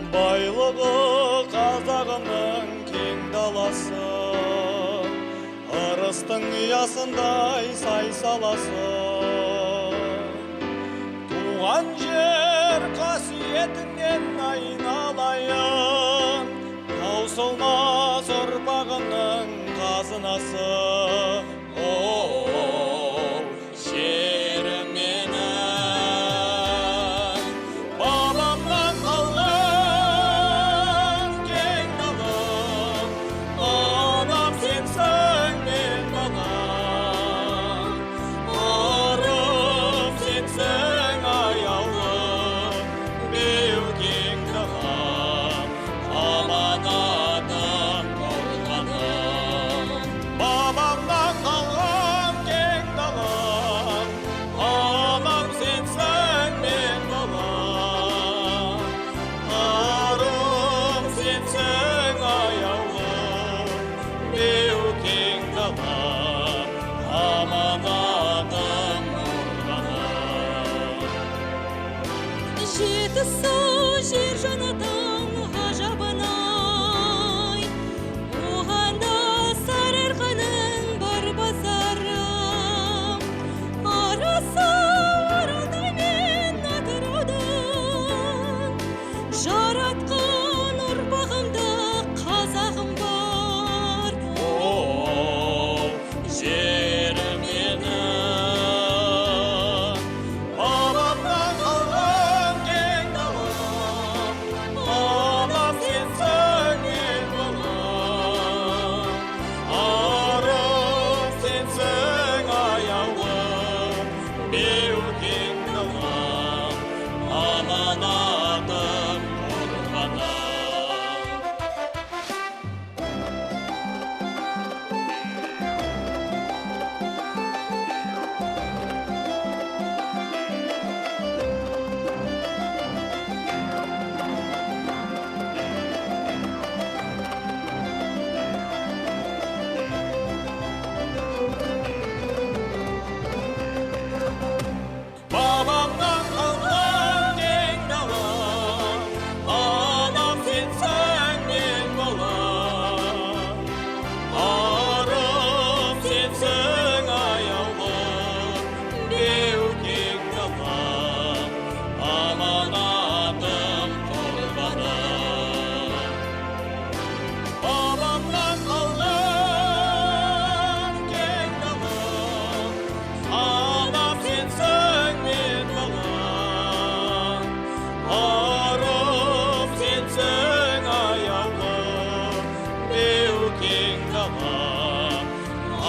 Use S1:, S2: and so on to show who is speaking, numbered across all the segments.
S1: Байлығы қазағымның кең даласы, ырыстың ұясындай сай саласы. Туған жер қасиетіңнен айналайын, таусылмас ұрпағымның қазынасы. О, жерім менің, бабамнан қалған кең далам, анам сенсің мен балам, ұрым сенсің аяулым, беу кең далам, аманатым қорғаным. Бабамнан қалған кең далам, анам сенсің мен балам, ұрым сенсің аяулым, беу кең далам, аманатым қорғаным.
S2: Жеті су жер жанатын ғажабын-ай, оған да сарыарқаның бар базары. Арасы Оралдай мен Атыраудың, жаратқан ұрпағымда қазағым бар.
S1: О, жерім менің, бабамнан қалған кең далам, анам сенсің мен балам, арым сенсің аяулым, беу кең далам, аманатым қорғаным. Бабамнан қалған кең далам, анам сенсің мен балам, арым сенсің аяулым, беу кең далам, аманатым қорғаным. Бабамнан қалған кең далам, анам сенсің мен балам, арым сенсің аяулым, беу кең далам,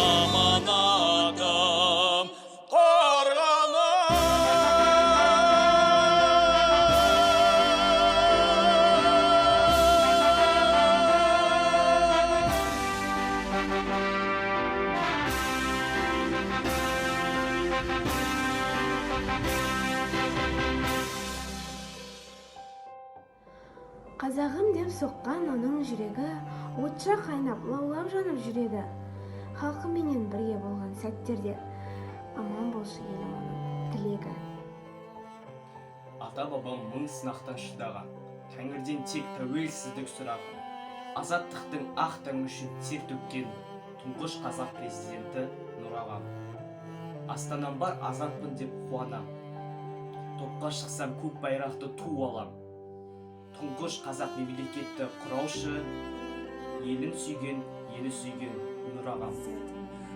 S1: аманатым қорғаным.
S3: Қазағым деп соққан оның жүрегі, отша қайнап лаулап жанып жүреді. Халқыменен бірге болған сәттерде, аман болшы елім оның тілегі.
S4: Ата-бабам мың сынақтан шыдаған, тәңірден тек тәуелсіздік сұраған, азаттықтың ақ таңы үшін тер төккен тұңғыш қазақ президенті Нұрағам. Астанам бар, азатпын деп қуанам, топқа шықсам көк байрақты ту алам. Тұңғыш қазақ мемлекетті құраушы, елін сүйген, ені сүйген Нұрағам.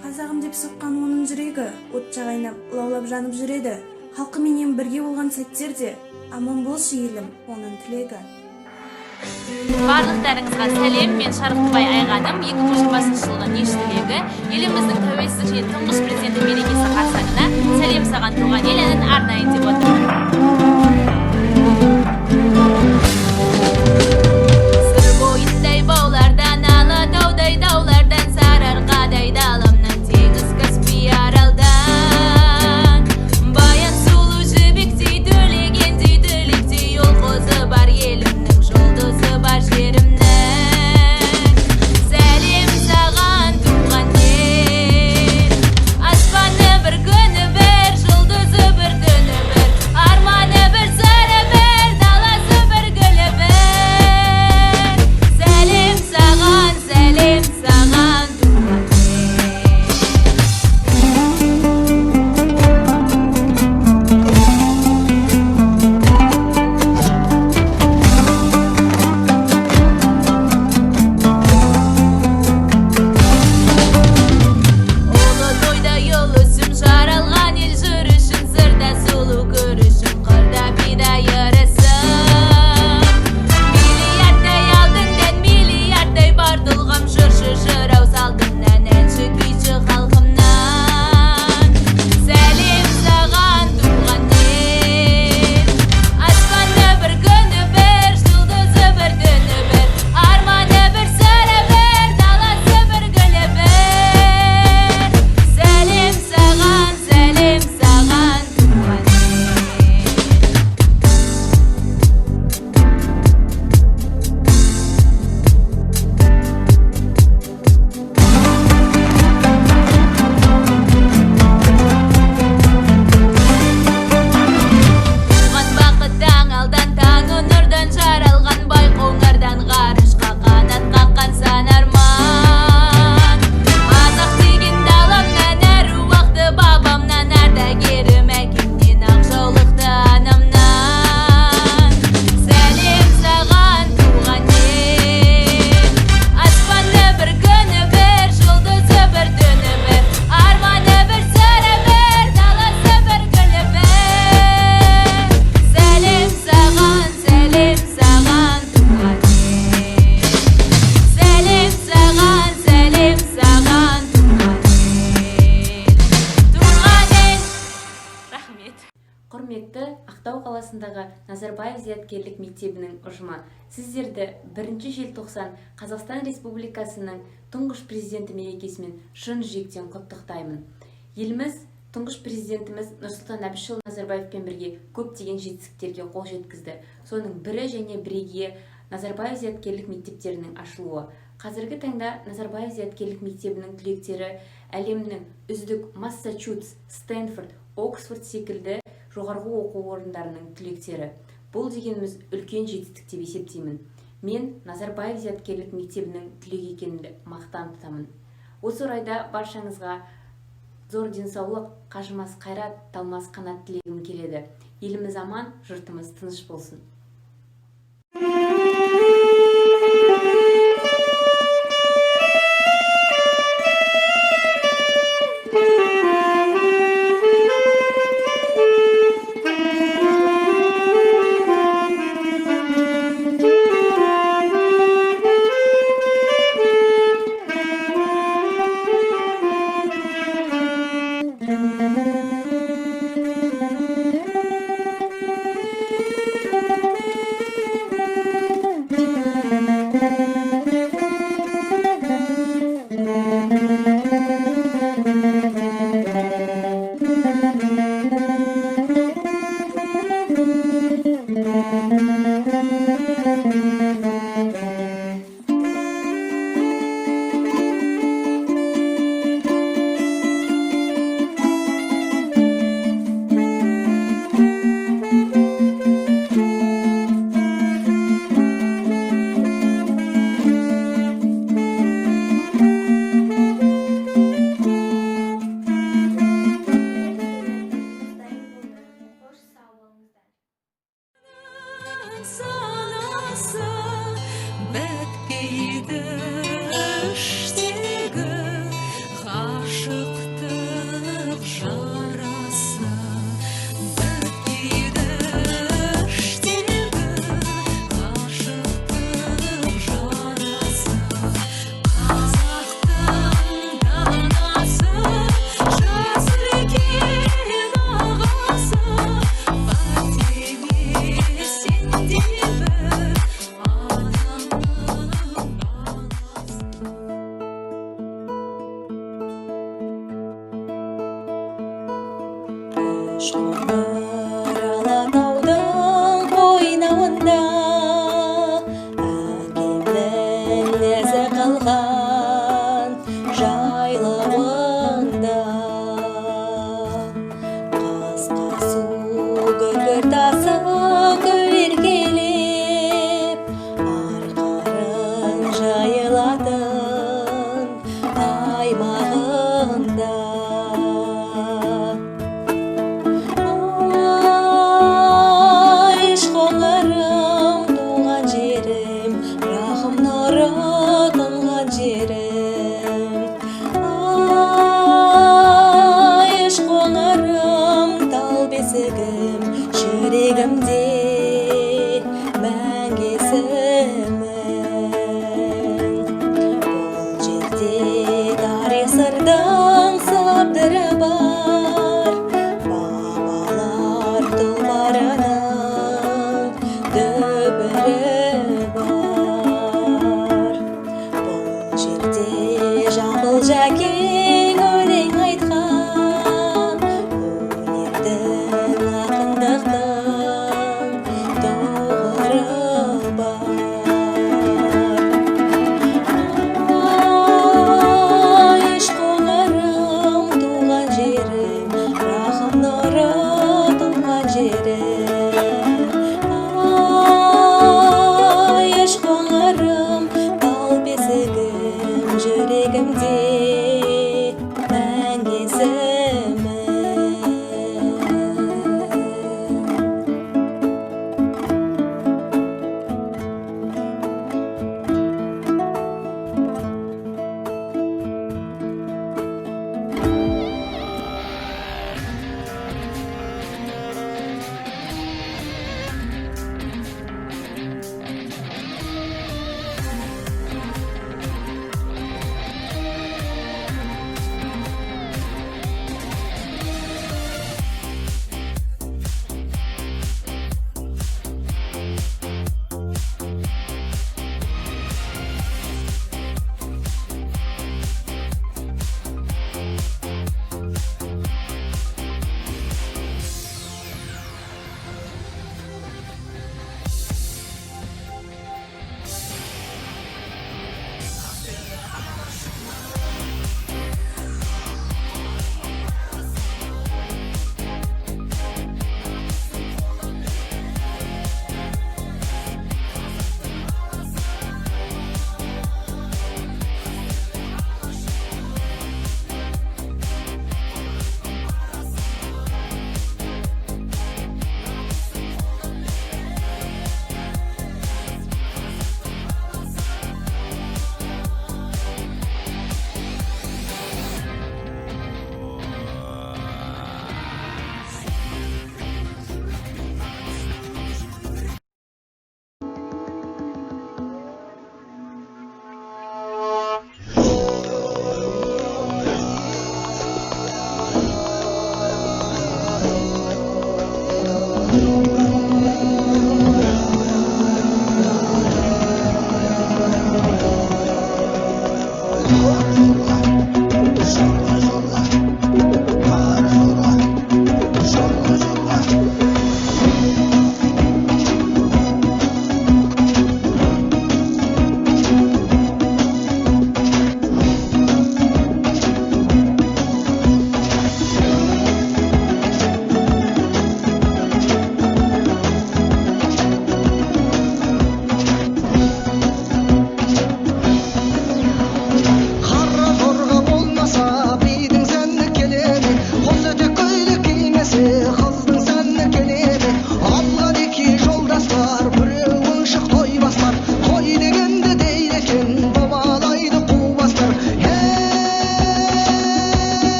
S5: Қазағым деп соққан оның жүрегі, отша қайнап лаулап жанып жүреді. Халқыменен бірге болған сәттерде, аман болшы елім оның тілегі.
S6: Барлықтарыңызға сәлем, мен Шарықтыбай Айғаным. 2020 жылғы еш тілегі, еліміздің тәуелсіздік және тұңғыш президенті мерекесі қарсаңына сәлем саған туған ел әнін арнайын деп отырмын. Сыр бойындай баулардан, Алатаудай даулардан, Сарыарқадай даламнан, теңіз Каспий аралдан, баян сұлу жібектей, төлегендей, түлектей, ол қозы бар елімнің, жұлдызы бар жерімнің. қаласындағы Назарбаев зияткерлік мектебінің ұжымы сіздерді 1 желтоқсан Қазақстан Республикасының тұңғыш президенті мерекесімен шын жүректен құттықтаймын. Еліміз тұңғыш президентіміз Нұрсұлтан Әбішұлы Назарбаевпен бірге көптеген жетістіктерге қол жеткізді. Соның бірі және бірегейі Назарбаев зияткерлік мектептерінің ашылуы. Қазіргі таңда Назарбаев зияткерлік мектебінің түлектері әлемнің үздік Массачусетс, Стэнфорд, Оксфорд секілді жоғарғы оқу орындарының түлектері. Бұл дегеніміз үлкен жетістік деп есептеймін. Мен Назарбаев зияткерлік мектебінің түлегі екенімді мақтан тұтамын. Осы орайда баршаңызға зор денсаулық, қажымас қайрат, талмас қанат тілегім келеді. Еліміз аман, жұртымыз тыныш болсын.
S2: Алатаудың қойнауында әкемнің ізі қалған жайлауында қасқа су күкір тасып еркелеп арқарын жайылатын аймағында Қоңырым туған жерім, рахым нұры тұнған жерім. Еш қоңырым, тал бесігім, жүрегімде мәңгі есімің.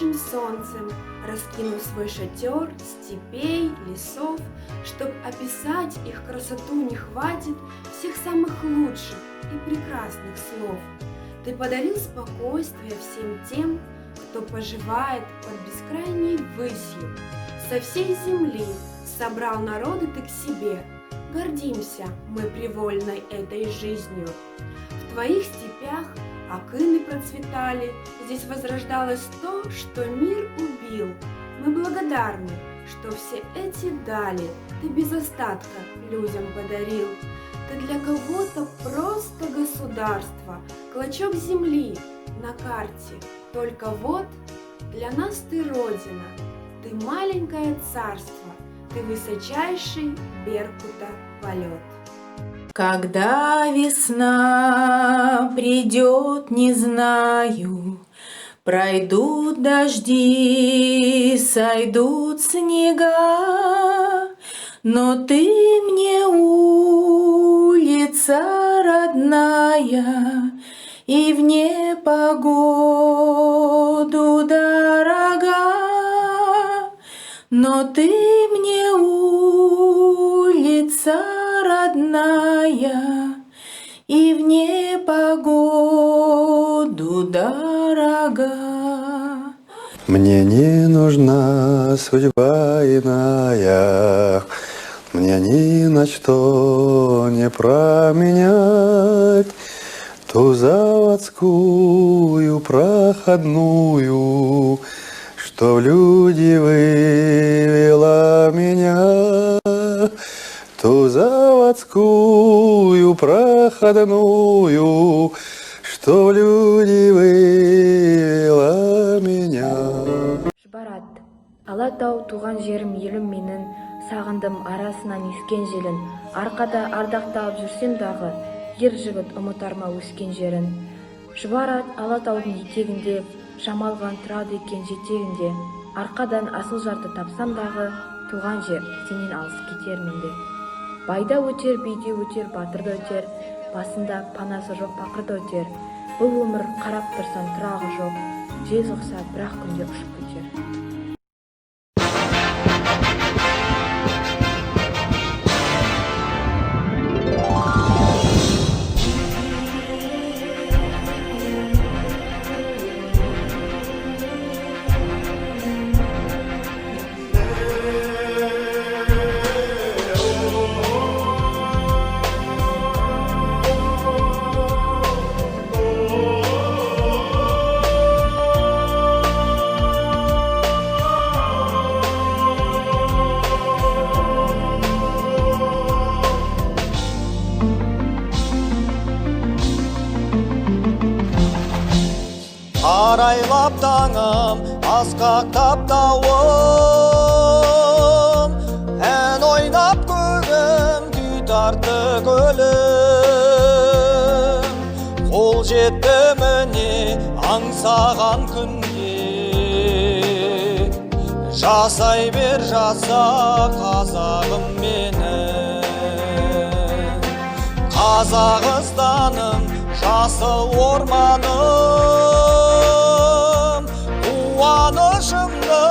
S3: заходящим солнцем, раскинув свой шатер степей, лесов, чтоб описать их красоту не хватит всех самых лучших и прекрасных слов. Ты подарил спокойствие всем тем, кто поживает под бескрайней высью. Со всей земли собрал народы ты к себе. Гордимся мы привольной этой жизнью. В твоих степях акыны процветали, здесь возрождалось то, что мир убил. Мы благодарны, что все эти дали ты без остатка людям подарил. Ты для кого-то просто государство, клочок земли на карте. Только вот для нас ты родина, ты маленькое царство, ты высочайший Беркута полет.
S2: Когда весна придет, не знаю, пройдут дожди, сойдут снега, но ты мне улица родная и в непогоду дорога, но ты мне улица родная и в непогоду дорога.
S7: Мне не нужна судьба иная, мне ни на что не променять ту заводскую проходную, что в люди вывела меня, ту заводскую проходную, что в люди вывела меня.
S8: Барат, Алатау туған жерім елім менің, сағындым арасынан ескен желін, арқада ардақталып жүрсем дағы, ер жігіт ұмытар ма өскен жерін. Жұбарат Алатаудың етегінде, шамалған тұрады екен жетегінде, арқадан асыл жарды тапсам дағы, туған жер сенен алыс кетер менде. Байда өтер, биде өтер, батырда өтер, басында панасы жоқ пақырда өтер. Бұл өмір қарап тұрсан тұрағы жоқ, жез ұқса бірақ күнде ұшып кетер.
S1: Арайлап таңым, асқақтап тауым, ән ойнап көгім, күй тартты көлім. Қол жетті міне аңсаған күнге, жасай бер жаса қазағым менің. Қазақстаным, жасыл орманым, қуанышымды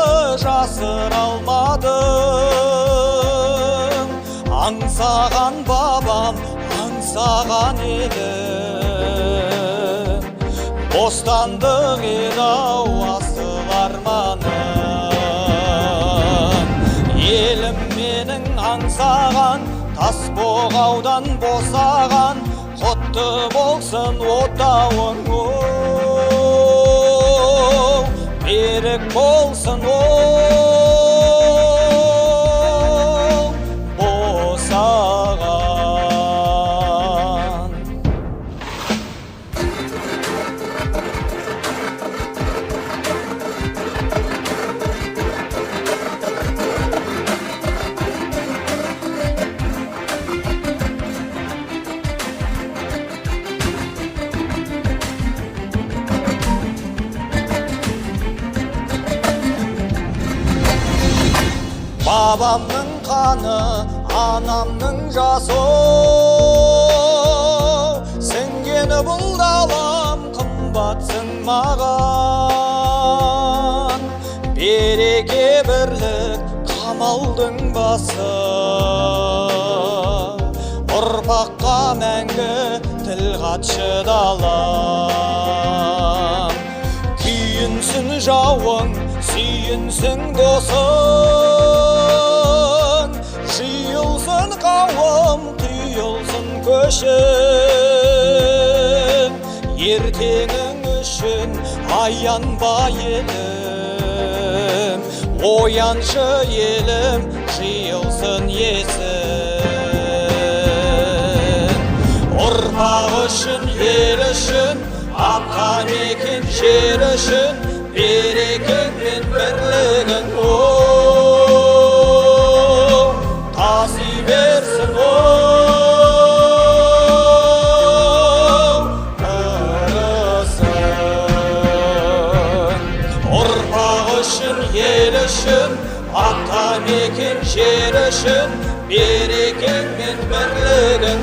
S1: жасыра алмадым. Аңсаған бабам, аңсаған елім, бостандық еді-ау асыл арманым. Елім менің аңсаған, Тасбоғаудан босаған, құтты болсын отауың, берік болсын босаған. Бабамның қаны, анамның жасы, сіңгені бұл далам, қымбатсың маған. береке бірлік қамалдың басы, ұрпаққа мәңгі тіл қатшы далам. Күйінсін жауың, сүйінсін досың, жиылсын қауым, түйілсін көшің. Ертеңің үшін аянба елім, ояншы елім, жиылсын есің. Ұрпақ үшін, ел үшін, атқамекен жер үшін, берекең мен бірлігің таси берсін ұрпақ үшін, ел үшін, атқамекен жер үшін, берекең мен бірлігің